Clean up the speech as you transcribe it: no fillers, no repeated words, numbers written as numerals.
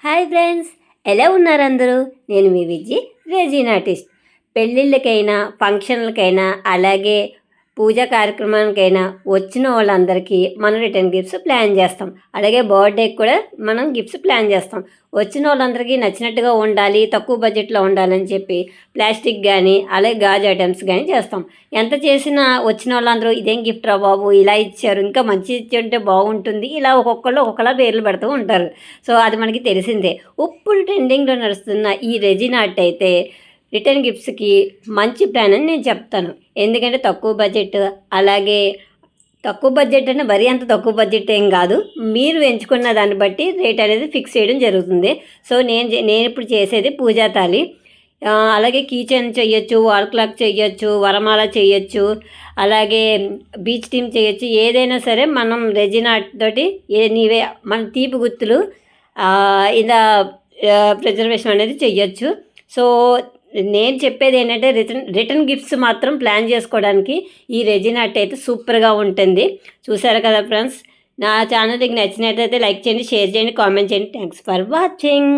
Hi friends, ఎలా ఉన్నారు అందరూ? నేను మీ విజ్జి, రెజిన్ ఆర్టిస్ట్. పెళ్ళిళ్ళకైనా ఫంక్షన్లకైనా అలాగే పూజా కార్యక్రమానికైనా వచ్చిన వాళ్ళందరికీ మనం రిటర్న్ గిఫ్ట్స్ ప్లాన్ చేస్తాం. అలాగే బర్త్డేకి కూడా మనం గిఫ్ట్స్ ప్లాన్ చేస్తాం. వచ్చిన వాళ్ళందరికీ నచ్చినట్టుగా ఉండాలి, తక్కువ బడ్జెట్లో ఉండాలని చెప్పి ప్లాస్టిక్ కానీ అలాగే గాజు ఐటమ్స్ కానీ చేస్తాం. ఎంత చేసినా వచ్చిన వాళ్ళందరూ ఇదేం గిఫ్ట్ రా బాబు, ఇలా ఇచ్చారు, ఇంకా మంచి ఇచ్చి ఉంటే బాగుంటుంది, ఇలా ఒక్కొక్కళ్ళు ఒక్కొక్కలా పేర్లు పెడుతూ ఉంటారు. సో అది మనకి తెలిసిందే. ఇప్పుడు ట్రెండింగ్లో నడుస్తున్న ఈ రెజిన్ ఆర్ట్ అయితే రిటర్న్ గిఫ్ట్స్కి మంచి ప్లాన్ అని నేను చెప్తాను. ఎందుకంటే తక్కువ బడ్జెట్, అలాగే తక్కువ బడ్జెట్ అంటే మరీ అంత తక్కువ బడ్జెట్ ఏం కాదు. మీరు ఎంచుకున్న దాన్ని బట్టి రేట్ అనేది ఫిక్స్ చేయడం జరుగుతుంది. సో నేను ఇప్పుడు చేసేది పూజా తాళి, అలాగే కీచెన్ చేయొచ్చు, వాల్ క్లాక్ చేయొచ్చు, వరమాల చేయొచ్చు, అలాగే బీచ్ టీమ్ చేయొచ్చు. ఏదైనా సరే మనం రెజిన్ ఆర్ట్ తోటి నీవే మన తీపి గుర్తులు ఇలా ప్రిజర్వేషన్ అనేది చెయ్యొచ్చు. సో నేను చెప్పేది ఏంటంటే రిటర్న్ గిఫ్ట్స్ మాత్రం ప్లాన్ చేసుకోవడానికి ఈ రెజిన్ ఆర్ట్ అయితే సూపర్గా ఉంటుంది. చూసారు కదా ఫ్రెండ్స్, నా ఛానల్ మీకు నచ్చినట్టయితే లైక్ చేయండి, షేర్ చేయండి, కామెంట్ చేయండి. Thanks for watching.